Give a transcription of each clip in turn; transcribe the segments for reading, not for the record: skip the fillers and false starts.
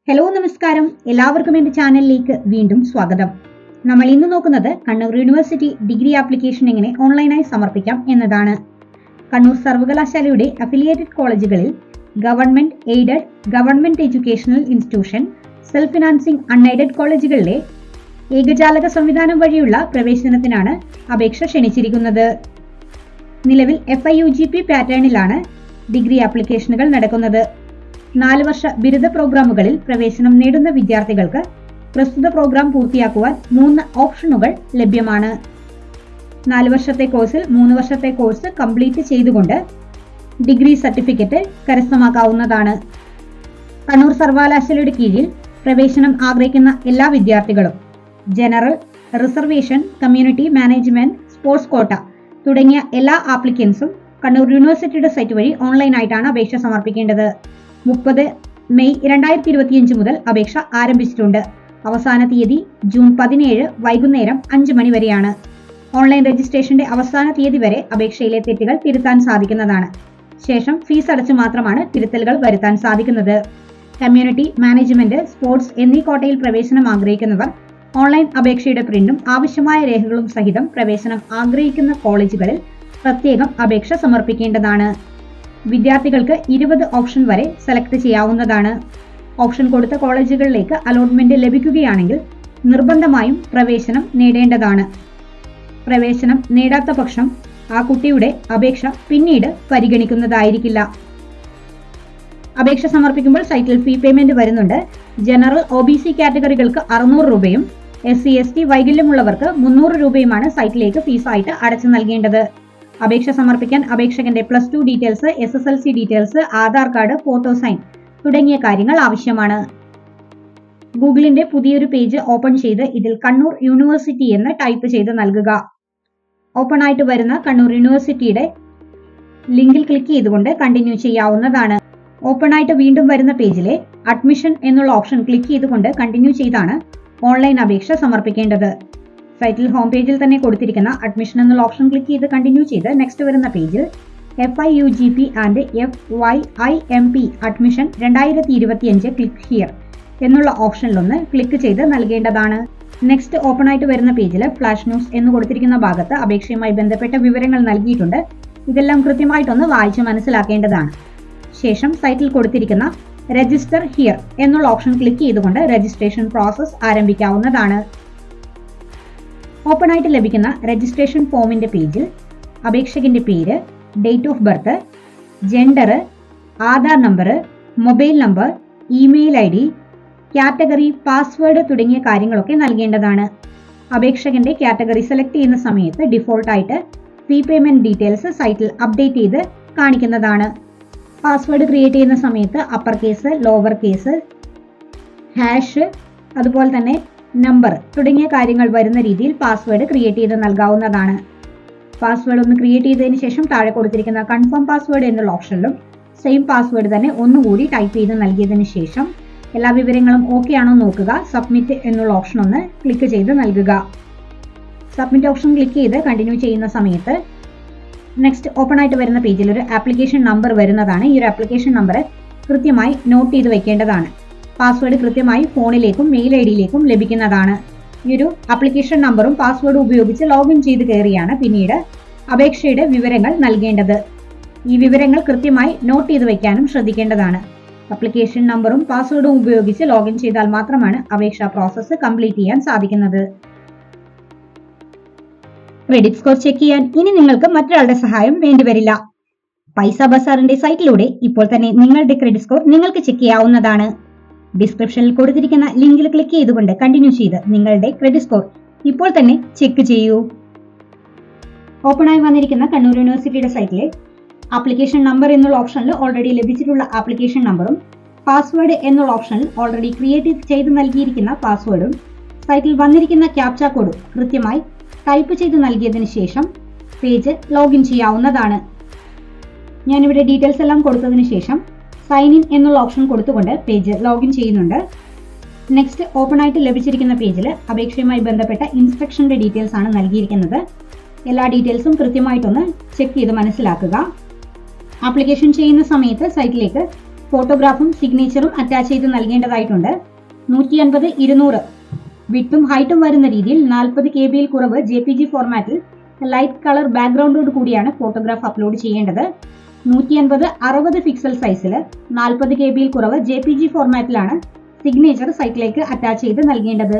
Hello നമസ്കാരം, എല്ലാവർക്കും എൻ്റെ ചാനലിലേക്ക് വീണ്ടും സ്വാഗതം. നമ്മൾ ഇന്ന് നോക്കുന്നത് കണ്ണൂർ യൂണിവേഴ്സിറ്റി ഡിഗ്രി ആപ്ലിക്കേഷൻ എങ്ങനെ ഓൺലൈനായി സമർപ്പിക്കാം എന്നതാണ്. കണ്ണൂർ സർവകലാശാലയുടെ അഫിലിയേറ്റഡ് കോളേജുകളിൽ government aided, government educational institution, self financing unaided കോളേജുകളിലെ ഏകജാലക സംവിധാനം വഴിയുള്ള പ്രവേശനത്തിനാണ് അപേക്ഷ ക്ഷണിച്ചിരിക്കുന്നത്. നിലവിൽ FIUGP പാറ്റേണിലാണ് ഡിഗ്രി ആപ്ലിക്കേഷനുകൾ നടക്കുന്നത്. 4 വർഷ ബിരുദ പ്രോഗ്രാമുകളിൽ പ്രവേശനം നേടുന്ന വിദ്യാർത്ഥികൾക്ക് പ്രസ്തുത പ്രോഗ്രാം പൂർത്തിയാക്കുവാൻ 3 ഓപ്ഷനുകൾ ലഭ്യമാണ്. 4 വർഷത്തെ കോഴ്സിൽ 3 വർഷത്തെ കോഴ്സ് കംപ്ലീറ്റ് ചെയ്തുകൊണ്ട് ഡിഗ്രി സർട്ടിഫിക്കറ്റ് കരസ്ഥമാക്കാവുന്നതാണ്. കണ്ണൂർ സർവകലാശാലയുടെ കീഴിൽ പ്രവേശനം ആഗ്രഹിക്കുന്ന എല്ലാ വിദ്യാർത്ഥികളും general, reservation, community management, sports quota തുടങ്ങിയ എല്ലാ ആപ്ലിക്കൻസും കണ്ണൂർ യൂണിവേഴ്സിറ്റിയുടെ സൈറ്റ് വഴി ഓൺലൈനായിട്ടാണ് അപേക്ഷ സമർപ്പിക്കേണ്ടത്. 30 മെയ് 2025 മുതൽ അപേക്ഷ ആരംഭിച്ചിട്ടുണ്ട്. അവസാന തീയതി ജൂൺ 17 വൈകുന്നേരം 5 മണി വരെയാണ്. ഓൺലൈൻ രജിസ്ട്രേഷന്റെ അവസാന തീയതി വരെ അപേക്ഷയിലെ തെറ്റുകൾ തിരുത്താൻ സാധിക്കുന്നതാണ്. ശേഷം ഫീസ് അടച്ചു മാത്രമാണ് തിരുത്തലുകൾ വരുത്താൻ സാധിക്കുന്നത്. കമ്മ്യൂണിറ്റി മാനേജ്മെന്റ്, സ്പോർട്സ് എന്നീ കോട്ടയിൽ പ്രവേശനം ആഗ്രഹിക്കുന്നവർ ഓൺലൈൻ അപേക്ഷയുടെ പ്രിന്റും ആവശ്യമായ രേഖകളും സഹിതം പ്രവേശനം ആഗ്രഹിക്കുന്ന കോളേജുകളിൽ പ്രത്യേകം അപേക്ഷ സമർപ്പിക്കേണ്ടതാണ്. വിദ്യാർത്ഥികൾക്ക് 20 ഓപ്ഷൻ വരെ സെലക്ട് ചെയ്യാവുന്നതാണ്. ഓപ്ഷൻ കൊടുത്ത കോളേജുകളിലേക്ക് അലോട്ട്മെന്റ് ലഭിക്കുകയാണെങ്കിൽ നിർബന്ധമായും പ്രവേശനം നേടേണ്ടതാണ്. പ്രവേശനം നേടാത്ത പക്ഷം ആ കുട്ടിയുടെ അപേക്ഷ പിന്നീട് പരിഗണിക്കുന്നതായിരിക്കില്ല. അപേക്ഷ സമർപ്പിക്കുമ്പോൾ സൈറ്റിൽ ഫീ പേയ്മെന്റ് വരുന്നുണ്ട്. ജനറൽ OBC കാറ്റഗറികൾക്ക് 600 രൂപയും SC/ST വൈകല്യമുള്ളവർക്ക് 300 രൂപയുമാണ് സൈറ്റിലേക്ക് ഫീസായിട്ട് അടച്ചു നൽകേണ്ടത്. അപേക്ഷ സമർപ്പിക്കാൻ അപേക്ഷകന്റെ +2 details, SSLC details, Aadhaar card, photo sign തുടങ്ങിയ കാര്യങ്ങൾ ആവശ്യമാണ്. ഗൂഗിളിന്റെ പുതിയൊരു പേജ് ഓപ്പൺ ചെയ്ത് ഇതിൽ കണ്ണൂർ യൂണിവേഴ്സിറ്റി എന്ന് ടൈപ്പ് ചെയ്ത് നൽകുക. ഓപ്പൺ ആയിട്ട് വരുന്ന കണ്ണൂർ യൂണിവേഴ്സിറ്റിയുടെ ലിങ്കിൽ ക്ലിക്ക് ചെയ്തുകൊണ്ട് കണ്ടിന്യൂ ചെയ്യാവുന്നതാണ്. ഓപ്പൺ ആയിട്ട് വീണ്ടും വരുന്ന പേജിലെ അഡ്മിഷൻ എന്നുള്ള ഓപ്ഷൻ ക്ലിക്ക് ചെയ്തുകൊണ്ട് കണ്ടിന്യൂ ചെയ്താണ് ഓൺലൈൻ അപേക്ഷ സമർപ്പിക്കേണ്ടത്. സൈറ്റിൽ ഹോം പേജിൽ തന്നെ കൊടുത്തിരിക്കുന്ന അഡ്മിഷൻ എന്നുള്ള ഓപ്ഷൻ ക്ലിക്ക് ചെയ്ത് കണ്ടിന്യൂ ചെയ്ത് നെക്സ്റ്റ് വരുന്ന പേജിൽ FIUGP and FYIMP admission 2025 click here എന്നുള്ള ഓപ്ഷനിലൊന്ന് ക്ലിക്ക് ചെയ്ത് നൽകേണ്ടതാണ്. നെക്സ്റ്റ് ഓപ്പൺ ആയിട്ട് വരുന്ന പേജിൽ ഫ്ലാഷ് ന്യൂസ് എന്ന് കൊടുത്തിരിക്കുന്ന ഭാഗത്ത് അപേക്ഷയുമായി ബന്ധപ്പെട്ട വിവരങ്ങൾ നൽകിയിട്ടുണ്ട്. ഇതെല്ലാം കൃത്യമായിട്ടൊന്ന് വായിച്ച് മനസ്സിലാക്കേണ്ടതാണ്. ശേഷം സൈറ്റിൽ കൊടുത്തിരിക്കുന്ന രജിസ്റ്റർ ഹിയർ എന്നുള്ള ഓപ്ഷൻ ക്ലിക്ക് ചെയ്തുകൊണ്ട് രജിസ്ട്രേഷൻ പ്രോസസ് ആരംഭിക്കാവുന്നതാണ്. ഓപ്പൺ ആയിട്ട് ലഭിക്കുന്ന രജിസ്ട്രേഷൻ ഫോമിന്റെ പേജിൽ അപേക്ഷകന്റെ പേര്, date of birth, gender, Aadhaar number, mobile number, email ID, category, password തുടങ്ങിയ കാര്യങ്ങളൊക്കെ നൽകേണ്ടതാണ്. അപേക്ഷകന്റെ കാറ്റഗറി സെലക്ട് ചെയ്യുന്ന സമയത്ത് ഡിഫോൾട്ടായിട്ട് ഫീ പേയ്മെന്റ് ഡീറ്റെയിൽസ് സൈറ്റിൽ അപ്ഡേറ്റ് ചെയ്ത് കാണിക്കുന്നതാണ്. പാസ്വേഡ് ക്രിയേറ്റ് ചെയ്യുന്ന സമയത്ത് upper case, lower case, hash, അതുപോലെ തന്നെ നമ്പർ തുടങ്ങിയ കാര്യങ്ങൾ വരുന്ന രീതിയിൽ പാസ്വേഡ് ക്രിയേറ്റ് ചെയ്ത് നൽകാവുന്നതാണ്. പാസ്വേഡ് ഒന്ന് ക്രിയേറ്റ് ചെയ്തതിനു ശേഷം താഴെ കൊടുത്തിരിക്കുന്ന കൺഫേം പാസ്വേഡ് എന്നുള്ള ഓപ്ഷനിലും സെയിം പാസ്വേഡ് തന്നെ ഒന്നുകൂടി ടൈപ്പ് ചെയ്ത് നൽകിയതിനു ശേഷം എല്ലാ വിവരങ്ങളും ഓക്കെ ആണോ നോക്കുക. സബ്മിറ്റ് എന്നുള്ള ഓപ്ഷൻ ഒന്ന് ക്ലിക്ക് ചെയ്ത് നൽകുക. സബ്മിറ്റ് ഓപ്ഷൻ ക്ലിക്ക് ചെയ്ത് കണ്ടിന്യൂ ചെയ്യുന്ന സമയത്ത് നെക്സ്റ്റ് ഓപ്പൺ ആയിട്ട് വരുന്ന പേജിൽ ഒരു ആപ്ലിക്കേഷൻ നമ്പർ വരുന്നതാണ്. ഈ ഒരു ആപ്ലിക്കേഷൻ നമ്പർ കൃത്യമായി നോട്ട് ചെയ്ത് വെക്കേണ്ടതാണ്. പാസ്വേഡ് കൃത്യമായി ഫോണിലേക്കും മെയിൽ IDയിലേക്കും ലഭിക്കുന്നതാണ്. ഈ ഒരു ആപ്ലിക്കേഷൻ നമ്പറും പാസ്വേഡും ഉപയോഗിച്ച് ലോഗിൻ ചെയ്ത് കയറിയാണ് പിന്നീട് അപേക്ഷയുടെ വിവരങ്ങൾ നൽകേണ്ടത്. ഈ വിവരങ്ങൾ കൃത്യമായി നോട്ട് ചെയ്ത് വെക്കാനും ശ്രദ്ധിക്കേണ്ടതാണ്. ആപ്ലിക്കേഷൻ നമ്പറും പാസ്വേഡും ഉപയോഗിച്ച് ലോഗിൻ ചെയ്താൽ മാത്രമാണ് അപേക്ഷാ പ്രോസസ്സ് കംപ്ലീറ്റ് ചെയ്യാൻ സാധിക്കുന്നത്. ക്രെഡിറ്റ് സ്കോർ ചെക്ക് ചെയ്യാൻ ഇനി നിങ്ങൾക്ക് മറ്റൊരാളുടെ സഹായം വേണ്ടിവരില്ല. പൈസ ബസാറിന്റെ സൈറ്റിലൂടെ ഇപ്പോൾ തന്നെ നിങ്ങളുടെ ക്രെഡിറ്റ് സ്കോർ നിങ്ങൾക്ക് ചെക്ക് ചെയ്യാവുന്നതാണ്. ഡിസ്ക്രിപ്ഷനിൽ കൊടുത്തിരിക്കുന്ന ലിങ്കിൽ ക്ലിക്ക് ചെയ്തുകൊണ്ട് കണ്ടിന്യൂ ചെയ്ത് നിങ്ങളുടെ ക്രെഡിറ്റ് സ്കോർ ഇപ്പോൾ തന്നെ ചെക്ക് ചെയ്യൂ. ഓപ്പണായി വന്നിരിക്കുന്ന കണ്ണൂർ യൂണിവേഴ്സിറ്റിയുടെ സൈറ്റിലെ ആപ്ലിക്കേഷൻ നമ്പർ എന്നുള്ള ഓപ്ഷനിൽ ഓൾറെഡി ലഭിച്ചിട്ടുള്ള ആപ്ലിക്കേഷൻ നമ്പറും പാസ്വേഡ് എന്നുള്ള ഓപ്ഷനിൽ ഓൾറെഡി ക്രിയേറ്റ് ചെയ്ത് നൽകിയിരിക്കുന്ന പാസ്വേഡും സൈറ്റിൽ വന്നിരിക്കുന്ന ക്യാപ്ച കോഡും കൃത്യമായി ടൈപ്പ് ചെയ്ത് നൽകിയതിനു ശേഷം പേജ് ലോഗിൻ ചെയ്യാവുന്നതാണ്. ഞാനിവിടെ ഡീറ്റെയിൽസ് എല്ലാം കൊടുത്തതിനു ശേഷം സൈൻ ഇൻ എന്നുള്ള ഓപ്ഷൻ കൊടുത്തുകൊണ്ട് പേജ് ലോഗിൻ ചെയ്യുന്നുണ്ട്. നെക്സ്റ്റ് ഓപ്പൺ ആയിട്ട് ലഭിച്ചിരിക്കുന്ന പേജിൽ അപേക്ഷയുമായി ബന്ധപ്പെട്ട ഇൻസ്ട്രക്ഷന്റെ ഡീറ്റെയിൽസ് ആണ് നൽകിയിരിക്കുന്നത്. എല്ലാ ഡീറ്റെയിൽസും കൃത്യമായിട്ടൊന്ന് ചെക്ക് ചെയ്ത് മനസ്സിലാക്കുക. ആപ്ലിക്കേഷൻ ചെയ്യുന്ന സമയത്ത് സൈറ്റിലേക്ക് ഫോട്ടോഗ്രാഫും സിഗ്നേച്ചറും അറ്റാച്ച് ചെയ്ത് നൽകേണ്ടതായിട്ടുണ്ട്. 150, 200 വിഡ്ത്തും ഹൈറ്റും വരുന്ന രീതിയിൽ 40 KB കുറവ് JPG ഫോർമാറ്റിൽ ലൈറ്റ് കളർ ബാക്ക്ഗ്രൗണ്ടോട് കൂടിയാണ് ഫോട്ടോഗ്രാഫ് അപ്ലോഡ് ചെയ്യേണ്ടത്. 150, 60 പിക്സൽ സൈസിൽ 40 KB കുറവ് JPG ഫോർമാറ്റിലാണ് സിഗ്നേച്ചർ സൈറ്റിലേക്ക് അറ്റാച്ച് ചെയ്ത് നൽകേണ്ടത്.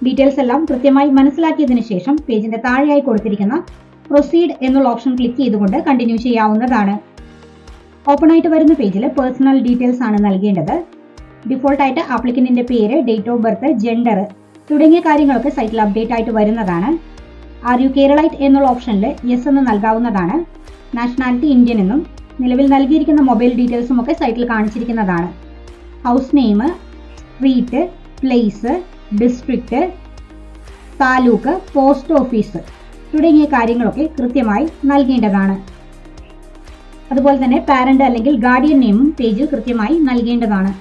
ഡീറ്റെയിൽസ് എല്ലാം കൃത്യമായി മനസ്സിലാക്കിയതിനു ശേഷം പേജിന്റെ താഴെയായി കൊടുത്തിരിക്കുന്ന പ്രൊസീഡ് എന്നുള്ള ഓപ്ഷൻ ക്ലിക്ക് ചെയ്തുകൊണ്ട് കണ്ടിന്യൂ ചെയ്യാവുന്നതാണ്. ഓപ്പൺ ആയിട്ട് വരുന്ന പേജിൽ പേഴ്സണൽ ഡീറ്റെയിൽസ് ആണ് നൽകേണ്ടത്. ഡിഫോൾട്ട് ആയിട്ട് ആപ്ലിക്കന്റിന്റെ പേര്, ഡേറ്റ് ഓഫ് ബർത്ത്, ജെൻഡർ തുടങ്ങിയ കാര്യങ്ങളൊക്കെ സൈറ്റിൽ അപ്ഡേറ്റ് ആയിട്ട് വരുന്നതാണ്. ആർ യു കേരളൈറ്റ് എന്നുള്ള ഓപ്ഷനിൽ യെസ് എന്ന് നൽകാവുന്നതാണ്. നാഷണാലിറ്റി ഇന്ത്യൻ എന്നും നിലവിൽ നൽകിയിരിക്കുന്ന മൊബൈൽ ഡീറ്റെയിൽസും ഒക്കെ സൈറ്റിൽ കാണിച്ചിരിക്കുന്നതാണ്. House name, street, place, district, taluk, post office തുടങ്ങിയ കാര്യങ്ങളൊക്കെ കൃത്യമായി നൽകേണ്ടതാണ്. അതുപോലെ തന്നെ പാരന്റ് അല്ലെങ്കിൽ ഗാർഡിയൻ നെയിമും പേജിൽ കൃത്യമായി നൽകേണ്ടതാണ്.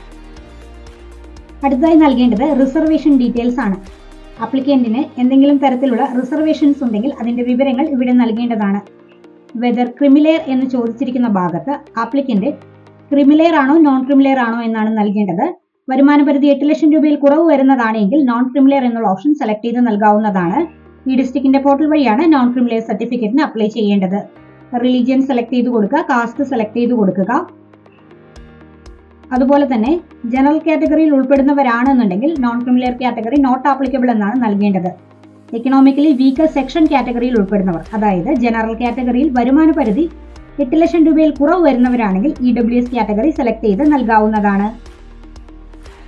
അടുത്തതായി നൽകേണ്ടത് റിസർവേഷൻ ഡീറ്റെയിൽസ് ആണ്. ആപ്ലിക്കന്റിന് എന്തെങ്കിലും തരത്തിലുള്ള റിസർവേഷൻസ് ഉണ്ടെങ്കിൽ അതിന്റെ വിവരങ്ങൾ ഇവിടെ നൽകേണ്ടതാണ്. വെദർ ക്രിമിലെയർ എന്ന് ചോദിച്ചിരിക്കുന്ന ഭാഗത്ത് ആപ്ലിക്കന്റ് ക്രിമിലെയർ ആണോ നോൺ ക്രിമിലെയർ ആണോ എന്നാണ് നൽകേണ്ടത്. വരുമാന പരിധി 8 ലക്ഷം രൂപയിൽ കുറവ് വരുന്നതാണെങ്കിൽ നോൺ ക്രിമിലെയർ എന്നുള്ള ഓപ്ഷൻ സെലക്ട് ചെയ്ത് നൽകാവുന്നതാണ്. ഈ ഡിസ്ട്രിക്റ്റിന്റെ പോർട്ടൽ വഴിയാണ് നോൺ ക്രിമിലെയർ സർട്ടിഫിക്കറ്റിന് അപ്ലൈ ചെയ്യേണ്ടത്. റിലീജിയൻ സെലക്ട് ചെയ്ത് കൊടുക്കുക, കാസ്റ്റ് സെലക്ട് ചെയ്ത് കൊടുക്കുക. അതുപോലെ തന്നെ ജനറൽ കാറ്റഗറിയിൽ ഉൾപ്പെടുന്നവരാണെന്നുണ്ടെങ്കിൽ non creamy layer category not applicable എന്നാണ് നൽകേണ്ടത്. എക്കണോമിക്കലി വീക്കർ സെക്ഷൻ കാറ്റഗറിയിൽ ഉൾപ്പെടുന്നവർ, അതായത് ജനറൽ കാറ്റഗറിയിൽ വരുമാന പരിധി 8 ലക്ഷം രൂപയിൽ കുറവ് വരുന്നവരാണെങ്കിൽ EWS കാറ്റഗറി സെലക്ട് ചെയ്ത് നൽകാവുന്നതാണ്.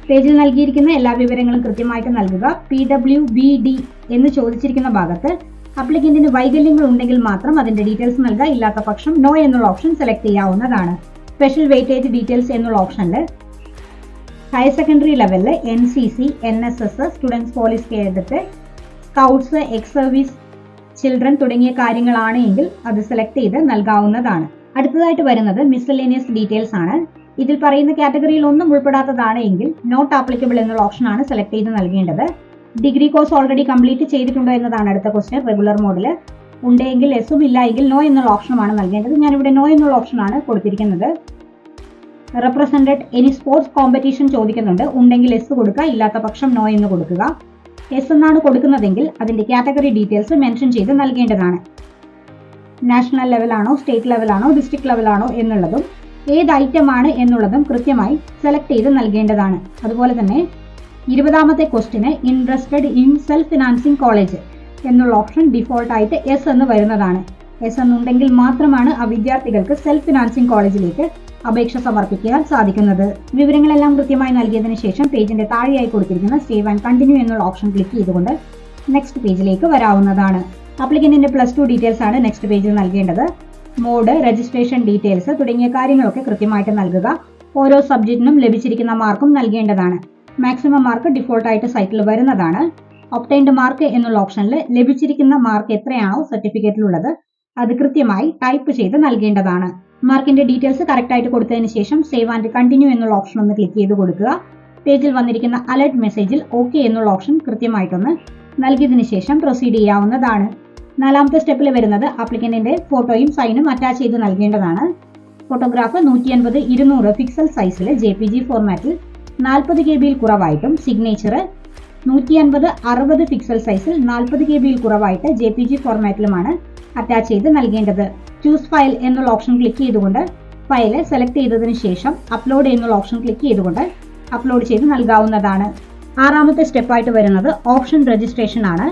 പേജിൽ നൽകിയിരിക്കുന്ന എല്ലാ വിവരങ്ങളും കൃത്യമായിട്ട് നൽകുക. PWBD എന്ന് ചോദിച്ചിരിക്കുന്ന ഭാഗത്ത് ആപ്ലിക്കന്റിന് വൈകല്യങ്ങൾ ഉണ്ടെങ്കിൽ മാത്രം അതിന്റെ ഡീറ്റെയിൽസ് നൽകുക, ഇല്ലാത്ത പക്ഷം നോ എന്നുള്ള ഓപ്ഷൻ സെലക്ട് ചെയ്യാവുന്നതാണ്. സ്പെഷ്യൽ വെയിറ്റേജ് ഡീറ്റെയിൽസ് എന്നുള്ള ഓപ്ഷനിൽ ഹയർ സെക്കൻഡറി ലെവലിൽ NCC, NSS, students police cadet, scouts, ex service children തുടങ്ങിയ കാര്യങ്ങളാണ് എങ്കിൽ അത് സെലക്ട് ചെയ്ത് നൽകാവുന്നതാണ്. അടുത്തതായിട്ട് വരുന്നത് മിസ്സലേനിയസ് ഡീറ്റെയിൽസ് ആണ്. ഇതിൽ പറയുന്ന കാറ്റഗറിയിൽ ഒന്നും ഉൾപ്പെടാത്തതാണ് എങ്കിൽ നോട്ട് ആപ്ലിക്കബിൾ എന്നുള്ള ഓപ്ഷൻ ആണ് സെലക്ട് ചെയ്ത് നൽകേണ്ടത്. ഡിഗ്രി കോഴ്സ് ഓൾറെഡി കംപ്ലീറ്റ് ചെയ്തിട്ടുണ്ടോ എന്നതാണ് അടുത്ത ക്വസ്റ്റ്യൻ. റെഗുലർ മോഡിൽ ഉണ്ടെങ്കിൽ എസും ഇല്ല എങ്കിൽ നോ എന്നുള്ള ഓപ്ഷനുമാണ് നൽകേണ്ടത്. ഞാനിവിടെ നോ എന്നുള്ള ഓപ്ഷനാണ് കൊടുത്തിരിക്കുന്നത്. റെപ്രസെന്റഡ് എനി സ്പോർട്സ് കോമ്പറ്റീഷൻ ചോദിക്കുന്നുണ്ട്. ഉണ്ടെങ്കിൽ എസ് കൊടുക്കുക, ഇല്ലാത്ത പക്ഷം നോ എന്ന് കൊടുക്കുക. എസ് എന്നാണ് കൊടുക്കുന്നതെങ്കിൽ അതിന്റെ കാറ്റഗറി ഡീറ്റെയിൽസ് മെൻഷൻ ചെയ്ത് നൽകേണ്ടതാണ്. നാഷണൽ ലെവലാണോ, സ്റ്റേറ്റ് ലെവലാണോ, ഡിസ്ട്രിക്ട് ലെവലാണോ എന്നുള്ളതും ഏത് ഐറ്റം ആണ് എന്നുള്ളതും കൃത്യമായി സെലക്ട് ചെയ്ത് നൽകേണ്ടതാണ്. അതുപോലെ തന്നെ 20ാമത്തെ ക്വസ്റ്റിന് interested in self financing college എന്നുള്ള ഓപ്ഷൻ ഡിഫോൾട്ട് ആയിട്ട് എസ് എന്ന് വരുന്നതാണ്. എസ് എന്നുണ്ടെങ്കിൽ മാത്രമാണ് ആ വിദ്യാർത്ഥികൾക്ക് സെൽഫ് ഫിനാൻസിംഗ് കോളേജിലേക്ക് അപേക്ഷ സമർപ്പിക്കാൻ സാധിക്കുന്നത്. വിവരങ്ങളെല്ലാം കൃത്യമായി നൽകിയതിനു ശേഷം പേജിന്റെ താഴെയായി കൊടുത്തിരിക്കുന്ന സേവ് ആൻഡ് കണ്ടിന്യൂ എന്നുള്ള ഓപ്ഷൻ ക്ലിക്ക് ചെയ്തുകൊണ്ട് നെക്സ്റ്റ് പേജിലേക്ക് വരാവുന്നതാണ്. ആപ്ലിക്കന്റിന്റെ +2 ഡീറ്റെയിൽസ് ആണ് നെക്സ്റ്റ് പേജിൽ നൽകേണ്ടത്. മോഡ്, രജിസ്ട്രേഷൻ ഡീറ്റെയിൽസ് തുടങ്ങിയ കാര്യങ്ങളൊക്കെ കൃത്യമായിട്ട് നൽകുക. ഓരോ സബ്ജക്റ്റിനും ലഭിച്ചിരിക്കുന്ന മാർക്കും നൽകേണ്ടതാണ്. മാക്സിമം മാർക്ക് ഡിഫോൾട്ട് ആയിട്ട് സൈറ്റിൽ വരുന്നതാണ്. ഒബ്ടൈൻഡ് മാർക്ക് എന്നുള്ള ഓപ്ഷനിൽ ലഭിച്ചിരിക്കുന്ന മാർക്ക് എത്രയാണോ സർട്ടിഫിക്കറ്റിലുള്ളത് അത് കൃത്യമായി ടൈപ്പ് ചെയ്ത് നൽകേണ്ടതാണ്. മാർക്കിന്റെ ഡീറ്റെയിൽസ് കറക്റ്റ് ആയിട്ട് കൊടുത്തതിന് ശേഷം സേവ് ആൻഡ് കണ്ടിന്യൂ എന്നുള്ള ഓപ്ഷൻ ഒന്ന് ക്ലിക്ക് ചെയ്ത് കൊടുക്കുക. പേജിൽ വന്നിരിക്കുന്ന അലർട്ട് മെസ്സേജിൽ ഓക്കെ എന്നുള്ള ഓപ്ഷൻ കൃത്യമായിട്ടൊന്ന് നൽകിയതിനു ശേഷം പ്രൊസീഡ് ചെയ്യാവുന്നതാണ്. 4ാമത്തെ സ്റ്റെപ്പിൽ വരുന്നത് ആപ്ലിക്കന്റിന്റെ ഫോട്ടോയും സൈനും അറ്റാച്ച് ചെയ്ത് നൽകേണ്ടതാണ്. ഫോട്ടോഗ്രാഫ് 150, 200 പിക്സൽ സൈസിൽ JPG ഫോർമാറ്റിൽ 40 KB കുറവായിട്ടും സിഗ്നേച്ചർ 150, 60 പിക്സൽ സൈസിൽ 40 KB കുറവായിട്ട് JPG ഫോർമാറ്റിലുമാണ് അറ്റാച്ച് ചെയ്ത് നൽകേണ്ടത്. ചൂസ് ഫയൽ എന്നുള്ള ഓപ്ഷൻ ക്ലിക്ക് ചെയ്തുകൊണ്ട് ഫയൽ സെലക്ട് ചെയ്തതിനു ശേഷം അപ്ലോഡ് എന്നുള്ള ഓപ്ഷൻ ക്ലിക്ക് ചെയ്തുകൊണ്ട് അപ്ലോഡ് ചെയ്ത് നൽകാവുന്നതാണ്. 6ാമത്തെ സ്റ്റെപ്പായിട്ട് വരുന്നത് ഓപ്ഷൻ രജിസ്ട്രേഷൻ ആണ്.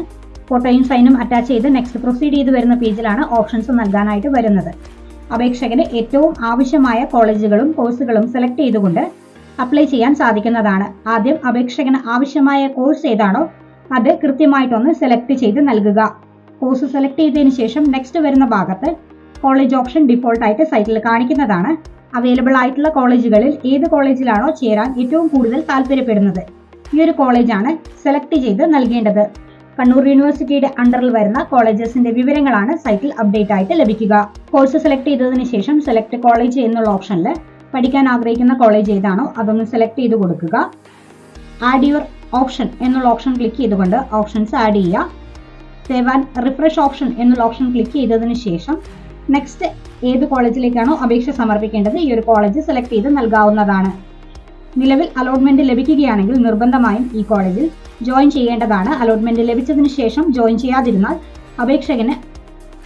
ഫോട്ടോയും സൈനും അറ്റാച്ച് ചെയ്ത് നെക്സ്റ്റ് പ്രൊസീഡ് ചെയ്ത് വരുന്ന പേജിലാണ് ഓപ്ഷൻസ് നൽകാനായിട്ട് വരുന്നത്. അപേക്ഷകന് ഏറ്റവും ആവശ്യമായ കോളേജുകളും കോഴ്സുകളും സെലക്ട് ചെയ്തുകൊണ്ട് അപ്ലൈ ചെയ്യാൻ സാധിക്കുന്നതാണ്. ആദ്യം അപേക്ഷകന് ആവശ്യമായ കോഴ്സ് ഏതാണോ അത് കൃത്യമായിട്ടൊന്ന് സെലക്ട് ചെയ്ത് നൽകുക. കോഴ്സ് സെലക്ട് ചെയ്തതിനു ശേഷം നെക്സ്റ്റ് വരുന്ന ഭാഗത്ത് കോളേജ് ഓപ്ഷൻ ഡിഫോൾട്ട് ആയിട്ട് സൈറ്റിൽ കാണിക്കുന്നതാണ്. അവൈലബിൾ ആയിട്ടുള്ള കോളേജുകളിൽ ഏത് കോളേജിലാണോ ചേരാൻ ഏറ്റവും കൂടുതൽ താല്പര്യപ്പെടുന്നത് ഈ ഒരു കോളേജാണ് സെലക്ട് ചെയ്ത് നൽകേണ്ടത്. കണ്ണൂർ യൂണിവേഴ്സിറ്റിയുടെ അണ്ടറിൽ വരുന്ന കോളേജസിന്റെ വിവരങ്ങളാണ് സൈറ്റിൽ അപ്ഡേറ്റ് ആയിട്ട് ലഭിക്കുക. കോഴ്സ് സെലക്ട് ചെയ്തതിനു ശേഷം സെലക്ട് കോളേജ് എന്നുള്ള ഓപ്ഷനിൽ പഠിക്കാൻ ആഗ്രഹിക്കുന്ന കോളേജ് ഏതാണോ അതൊന്ന് സെലക്ട് ചെയ്ത് കൊടുക്കുക. ആഡ് യുവർ ഓപ്ഷൻ എന്നുള്ള ഓപ്ഷൻ ക്ലിക്ക് ചെയ്തുകൊണ്ട് ഓപ്ഷൻസ് ആഡ് ചെയ്യുക. സേവ് ആൻഡ് റിഫ്രഷ് ഓപ്ഷൻ എന്നുള്ള ഓപ്ഷൻ ക്ലിക്ക് ചെയ്തതിനു ശേഷം നെക്സ്റ്റ് ഏത് കോളേജിലേക്കാണോ അപേക്ഷ സമർപ്പിക്കേണ്ടത് ഈ ഒരു കോളേജ് സെലക്ട് ചെയ്ത് നൽകാവുന്നതാണ്. നിലവിൽ അലോട്ട്മെന്റ് ലഭിക്കുകയാണെങ്കിൽ നിർബന്ധമായും ഈ കോളേജിൽ ജോയിൻ ചെയ്യേണ്ടതാണ്. അലോട്ട്മെന്റ് ലഭിച്ചതിന് ശേഷം ജോയിൻ ചെയ്യാതിരുന്നാൽ അപേക്ഷകന്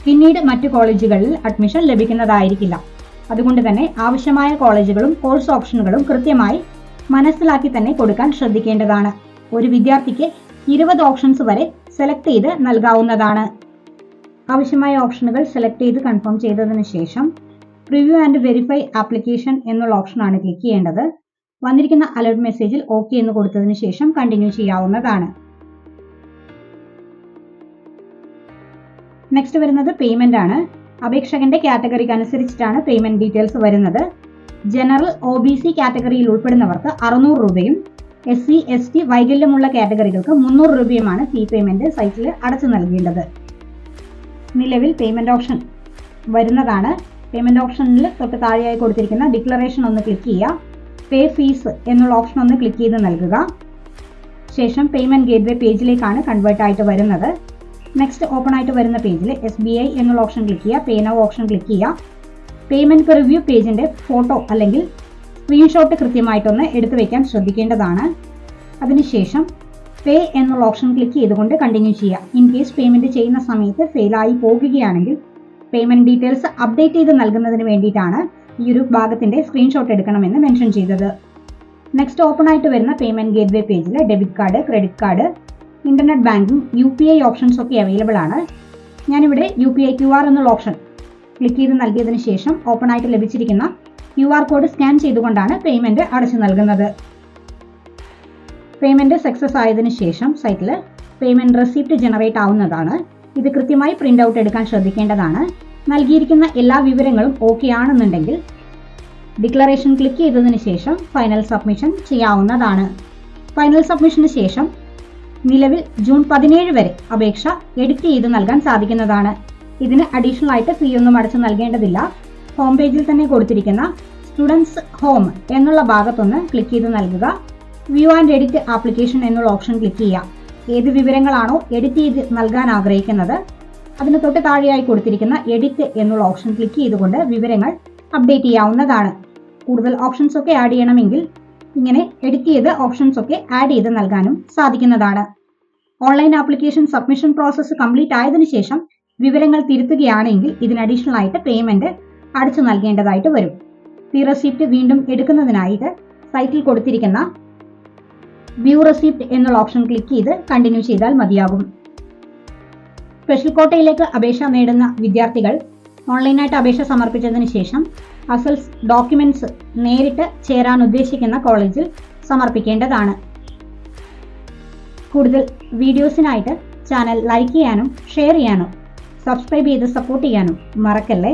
പിന്നീട് മറ്റു കോളേജുകളിൽ അഡ്മിഷൻ ലഭിക്കുന്നതായിരിക്കില്ല. അതുകൊണ്ട് തന്നെ ആവശ്യമായ കോളേജുകളും കോഴ്സ് ഓപ്ഷനുകളും കൃത്യമായി മനസ്സിലാക്കി തന്നെ കൊടുക്കാൻ ശ്രദ്ധിക്കേണ്ടതാണ്. ഒരു വിദ്യാർത്ഥിക്ക് 20 ഓപ്ഷൻസ് വരെ സെലക്ട് ചെയ്ത് നൽകാവുന്നതാണ്. ആവശ്യമായ ഓപ്ഷനുകൾ സെലക്ട് ചെയ്ത് കൺഫേം ചെയ്തതിനു ശേഷം പ്രിവ്യൂ ആൻഡ് വെരിഫൈ ആപ്ലിക്കേഷൻ എന്നുള്ള ഓപ്ഷനാണ് ക്ലിക്ക് ചെയ്യേണ്ടത്. വന്നിരിക്കുന്ന അലർട്ട് മെസ്സേജിൽ ഓക്കെ എന്ന് കൊടുത്തതിനു ശേഷം കണ്ടിന്യൂ ചെയ്യാവുന്നതാണ്. നെക്സ്റ്റ് വരുന്നത് പേയ്മെന്റ് ആണ്. അപേക്ഷകന്റെ കാറ്റഗറിക്ക് അനുസരിച്ചിട്ടാണ് പേയ്മെന്റ് ഡീറ്റെയിൽസ് വരുന്നത്. ജനറൽ OBC കാറ്റഗറിയിൽ ഉൾപ്പെടുന്നവർക്ക് 600 രൂപയും SC ST വൈകല്യമുള്ള കാറ്റഗറികൾക്ക് 300 രൂപയുമാണ് ഫീ പേയ്മെന്റ് സൈറ്റിൽ അടച്ചു നൽകേണ്ടത്. നിലവിൽ പേയ്മെന്റ് ഓപ്ഷൻ വരുന്നതാണ്. പേയ്മെന്റ് ഓപ്ഷനിൽ തൊട്ട് താഴെയായി കൊടുത്തിരിക്കുന്ന ഡിക്ലറേഷൻ ഒന്ന് ക്ലിക്ക് ചെയ്യുക. പേ ഫീസ് എന്നുള്ള ഓപ്ഷൻ ഒന്ന് ക്ലിക്ക് ചെയ്ത് നൽകുക. ശേഷം പേയ്മെന്റ് ഗേറ്റ്വേ പേജിലേക്കാണ് കൺവേർട്ട് ആയിട്ട് വരുന്നത്. നെക്സ്റ്റ് ഓപ്പൺ ആയിട്ട് വരുന്ന പേജിൽ SBI എന്നുള്ള ഓപ്ഷൻ ക്ലിക്ക് ചെയ്യുക. പേ നൗ ഓപ്ഷൻ ക്ലിക്ക് ചെയ്യുക. പേയ്മെന്റ് റിവ്യൂ പേജിന്റെ ഫോട്ടോ അല്ലെങ്കിൽ സ്ക്രീൻഷോട്ട് കൃത്യമായിട്ടൊന്ന് എടുത്തു വെക്കാൻ ശ്രദ്ധിക്കേണ്ടതാണ്. അതിനുശേഷം പേ എന്നുള്ള ഓപ്ഷൻ ക്ലിക്ക് ചെയ്തുകൊണ്ട് കണ്ടിന്യൂ ചെയ്യുക. ഇൻ കേസ് പേയ്മെന്റ് ചെയ്യുന്ന സമയത്ത് ഫെയിലായി പോകുകയാണെങ്കിൽ പേയ്മെന്റ് ഡീറ്റെയിൽസ് അപ്ഡേറ്റ് ചെയ്ത് നൽകുന്നതിന് വേണ്ടിയിട്ടാണ് ഈ ഒരു ഭാഗത്തിന്റെ സ്ക്രീൻഷോട്ട് എടുക്കണമെന്ന് മെൻഷൻ ചെയ്തത്. നെക്സ്റ്റ് ഓപ്പൺ ആയിട്ട് വരുന്ന പേയ്മെന്റ് ഗേറ്റ്വേ പേജിൽ debit card, credit card, internet banking, UPI options ഒക്കെ അവൈലബിൾ ആണ്. ഞാനിവിടെ UPI QR എന്നുള്ള ഓപ്ഷൻ ക്ലിക്ക് ചെയ്ത് നൽകിയതിനു ശേഷം ഓപ്പൺ ആയിട്ട് ലഭിച്ചിരിക്കുന്ന QR കോഡ് സ്കാൻ ചെയ്തുകൊണ്ടാണ് പേയ്മെന്റ് അടച്ചു നൽകുന്നത്. പേയ്മെന്റ് സക്സസ് ആയതിനു ശേഷം സൈറ്റിൽ പേയ്മെന്റ് റെസിപ്റ്റ് ജനറേറ്റ് ആവുന്നതാണ്. ഇത് കൃത്യമായി പ്രിന്റ് ഔട്ട് എടുക്കാൻ ശ്രദ്ധിക്കേണ്ടതാണ്. നൽകിയിരിക്കുന്ന എല്ലാ വിവരങ്ങളും ഓക്കെ ആണെന്നുണ്ടെങ്കിൽ ഡിക്ലറേഷൻ ക്ലിക്ക് ചെയ്തതിനു ശേഷം ഫൈനൽ സബ്മിഷൻ ചെയ്യാവുന്നതാണ്. ഫൈനൽ സബ്മിഷന് ശേഷം നിലവിൽ ജൂൺ 17 വരെ അപേക്ഷ എഡിറ്റ് ചെയ്ത് നൽകാൻ സാധിക്കുന്നതാണ്. ഇതിന് അഡീഷണൽ ആയിട്ട് ഫീ ഒന്നും അടച്ചു നൽകേണ്ടതില്ല. ഹോം പേജിൽ തന്നെ കൊടുത്തിരിക്കുന്ന സ്റ്റുഡൻസ് ഹോം എന്നുള്ള ഭാഗത്തൊന്ന് ക്ലിക്ക് ചെയ്ത് നൽകുക. വ്യൂ ആൻഡ് എഡിറ്റ് ആപ്ലിക്കേഷൻ എന്നുള്ള ഓപ്ഷൻ ക്ലിക്ക് ചെയ്യുക. ഏത് വിവരങ്ങളാണോ എഡിറ്റ് ചെയ്ത് നൽകാൻ ആഗ്രഹിക്കുന്നത് അതിന് തൊട്ട് താഴെയായി കൊടുത്തിരിക്കുന്ന എഡിറ്റ് എന്നുള്ള ഓപ്ഷൻ ക്ലിക്ക് ചെയ്തുകൊണ്ട് വിവരങ്ങൾ അപ്ഡേറ്റ് ചെയ്യാവുന്നതാണ്. കൂടുതൽ ഓപ്ഷൻസ് ഒക്കെ ആഡ് ചെയ്യണമെങ്കിൽ ഇങ്ങനെ എഡിറ്റ് ചെയ്ത് ഓപ്ഷൻസ് ഒക്കെ ആഡ് ചെയ്ത് നൽകാനും സാധിക്കുന്നതാണ്. Online application submission process complete ആയതിനു ശേഷം വിവരങ്ങൾ തിരുത്തുകയാണെങ്കിൽ ഇതിന് അഡീഷണൽ ആയിട്ട് പേയ്മെന്റ് അടച്ചു നൽകേണ്ടതായിട്ട് വരും. ഫീ റെസിപ്റ്റ് വീണ്ടും എടുക്കുന്നതിനായിട്ട് സൈറ്റിൽ കൊടുത്തിരിക്കുന്ന വ്യൂ റെസിപ്റ്റ് എന്നുള്ള ഓപ്ഷൻ ക്ലിക്ക് ചെയ്ത് കണ്ടിന്യൂ ചെയ്താൽ മതിയാകും. സ്പെഷ്യൽ കോട്ടയിലേക്ക് അപേക്ഷ നേടുന്ന വിദ്യാർത്ഥികൾ ഓൺലൈനായിട്ട് അപേക്ഷ സമർപ്പിച്ചതിന് ശേഷം അസൽസ് ഡോക്യുമെന്റ്സ് നേരിട്ട് ചേരാൻ ഉദ്ദേശിക്കുന്ന കോളേജിൽ സമർപ്പിക്കേണ്ടതാണ്. കൂടുതൽ വീഡിയോസിനായിട്ട് ചാനൽ ലൈക്ക് ചെയ്യാനും ഷെയർ ചെയ്യാനും സബ്സ്ക്രൈബ് ചെയ്ത് സപ്പോർട്ട് ചെയ്യാനും മറക്കല്ലേ.